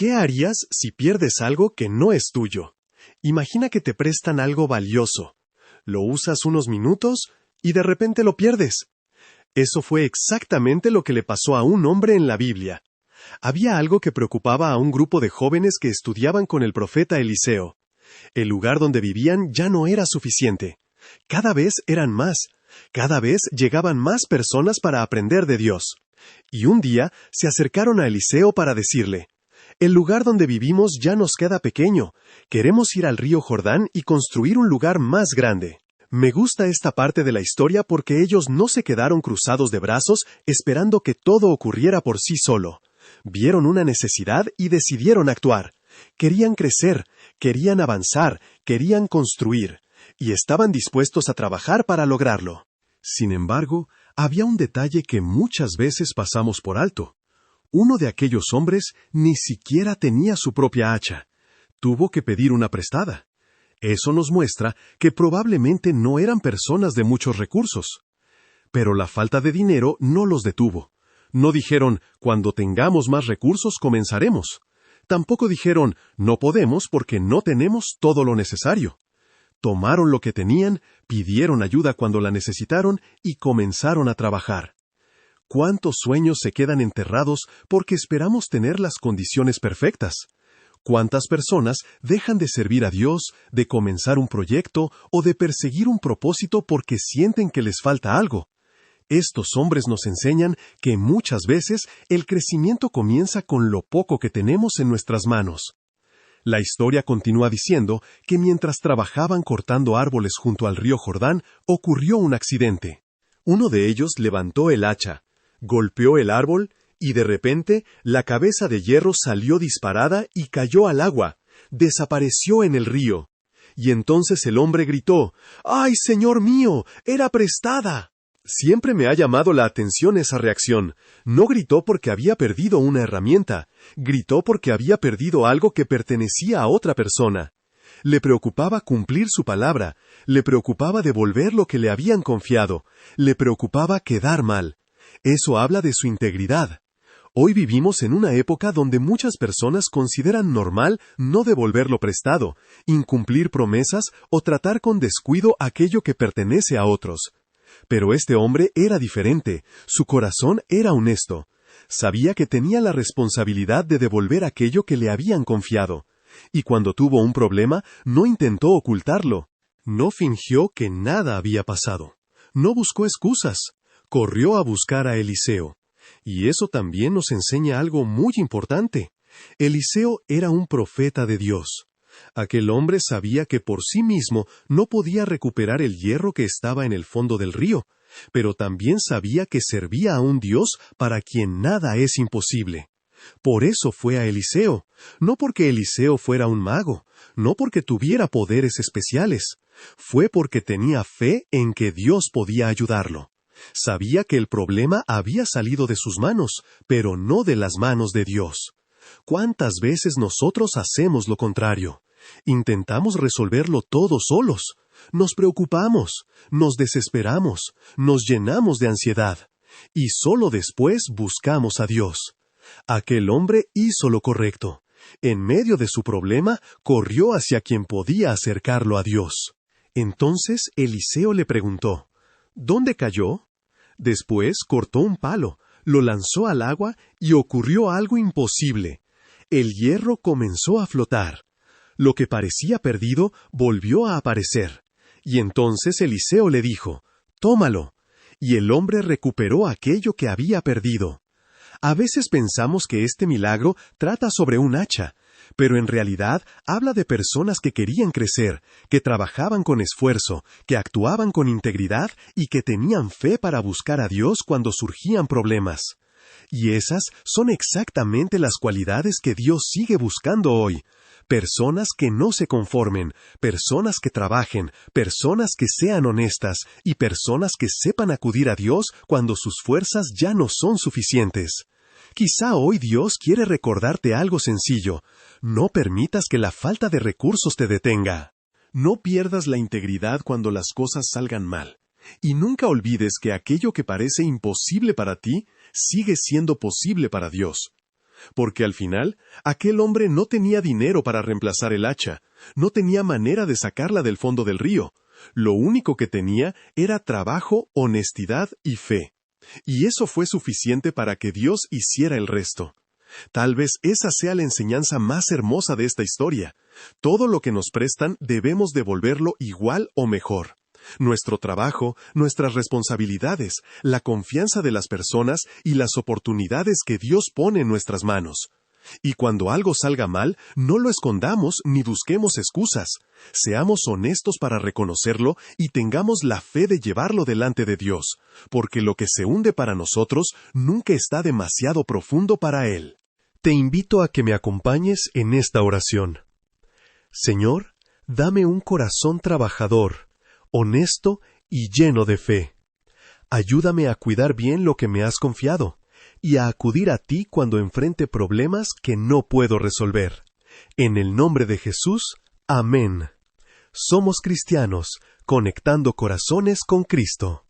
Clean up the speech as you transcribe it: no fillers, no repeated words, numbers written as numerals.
¿Qué harías si pierdes algo que no es tuyo? Imagina que te prestan algo valioso. Lo usas unos minutos y de repente lo pierdes. Eso fue exactamente lo que le pasó a un hombre en la Biblia. Había algo que preocupaba a un grupo de jóvenes que estudiaban con el profeta Eliseo. El lugar donde vivían ya no era suficiente. Cada vez eran más. Cada vez llegaban más personas para aprender de Dios. Y un día se acercaron a Eliseo para decirle: «El lugar donde vivimos ya nos queda pequeño. Queremos ir al río Jordán y construir un lugar más grande». Me gusta esta parte de la historia porque ellos no se quedaron cruzados de brazos esperando que todo ocurriera por sí solo. Vieron una necesidad y decidieron actuar. Querían crecer, querían avanzar, querían construir, y estaban dispuestos a trabajar para lograrlo. Sin embargo, había un detalle que muchas veces pasamos por alto. Uno de aquellos hombres ni siquiera tenía su propia hacha. Tuvo que pedir una prestada. Eso nos muestra que probablemente no eran personas de muchos recursos. Pero la falta de dinero no los detuvo. No dijeron: «Cuando tengamos más recursos comenzaremos». Tampoco dijeron: «No podemos porque no tenemos todo lo necesario». Tomaron lo que tenían, pidieron ayuda cuando la necesitaron y comenzaron a trabajar. ¿Cuántos sueños se quedan enterrados porque esperamos tener las condiciones perfectas? ¿Cuántas personas dejan de servir a Dios, de comenzar un proyecto o de perseguir un propósito porque sienten que les falta algo? Estos hombres nos enseñan que muchas veces el crecimiento comienza con lo poco que tenemos en nuestras manos. La historia continúa diciendo que mientras trabajaban cortando árboles junto al río Jordán, ocurrió un accidente. Uno de ellos levantó el hacha, golpeó el árbol y de repente la cabeza de hierro salió disparada y cayó al agua. Desapareció en el río. Y entonces el hombre gritó: «¡Ay, señor mío! ¡Era prestada!». Siempre me ha llamado la atención esa reacción. No gritó porque había perdido una herramienta. Gritó porque había perdido algo que pertenecía a otra persona. Le preocupaba cumplir su palabra. Le preocupaba devolver lo que le habían confiado. Le preocupaba quedar mal. Eso habla de su integridad. Hoy vivimos en una época donde muchas personas consideran normal no devolver lo prestado, incumplir promesas o tratar con descuido aquello que pertenece a otros. Pero este hombre era diferente. Su corazón era honesto. Sabía que tenía la responsabilidad de devolver aquello que le habían confiado. Y cuando tuvo un problema, no intentó ocultarlo. No fingió que nada había pasado. No buscó excusas. Corrió a buscar a Eliseo. Y eso también nos enseña algo muy importante. Eliseo era un profeta de Dios. Aquel hombre sabía que por sí mismo no podía recuperar el hierro que estaba en el fondo del río, pero también sabía que servía a un Dios para quien nada es imposible. Por eso fue a Eliseo, no porque Eliseo fuera un mago, no porque tuviera poderes especiales, fue porque tenía fe en que Dios podía ayudarlo. Sabía que el problema había salido de sus manos, pero no de las manos de Dios. ¿Cuántas veces nosotros hacemos lo contrario? Intentamos resolverlo todo solos. Nos preocupamos, nos desesperamos, nos llenamos de ansiedad. Y solo después buscamos a Dios. Aquel hombre hizo lo correcto. En medio de su problema, corrió hacia quien podía acercarlo a Dios. Entonces Eliseo le preguntó: «¿Dónde cayó?». Después cortó un palo, lo lanzó al agua y ocurrió algo imposible. El hierro comenzó a flotar. Lo que parecía perdido volvió a aparecer. Y entonces Eliseo le dijo: «Tómalo». Y el hombre recuperó aquello que había perdido. A veces pensamos que este milagro trata sobre un hacha, pero en realidad habla de personas que querían crecer, que trabajaban con esfuerzo, que actuaban con integridad y que tenían fe para buscar a Dios cuando surgían problemas. Y esas son exactamente las cualidades que Dios sigue buscando hoy. Personas que no se conformen, personas que trabajen, personas que sean honestas y personas que sepan acudir a Dios cuando sus fuerzas ya no son suficientes. Quizá hoy Dios quiere recordarte algo sencillo. No permitas que la falta de recursos te detenga. No pierdas la integridad cuando las cosas salgan mal. Y nunca olvides que aquello que parece imposible para ti, sigue siendo posible para Dios. porque al final, aquel hombre no tenía dinero para reemplazar el hacha, no tenía manera de sacarla del fondo del río. Lo único que tenía era trabajo, honestidad y fe. Y eso fue suficiente para que Dios hiciera el resto. Tal vez esa sea la enseñanza más hermosa de esta historia. Todo lo que nos prestan debemos devolverlo igual o mejor. Nuestro trabajo, nuestras responsabilidades, la confianza de las personas y las oportunidades que Dios pone en nuestras manos. Y cuando algo salga mal, no lo escondamos ni busquemos excusas. Seamos honestos para reconocerlo y tengamos la fe de llevarlo delante de Dios, porque lo que se hunde para nosotros nunca está demasiado profundo para Él. Te invito a que me acompañes en esta oración. Señor, dame un corazón trabajador, honesto y lleno de fe. Ayúdame a cuidar bien lo que me has confiado y a acudir a ti cuando enfrente problemas que no puedo resolver. En el nombre de Jesús, amén. Somos cristianos, conectando corazones con Cristo.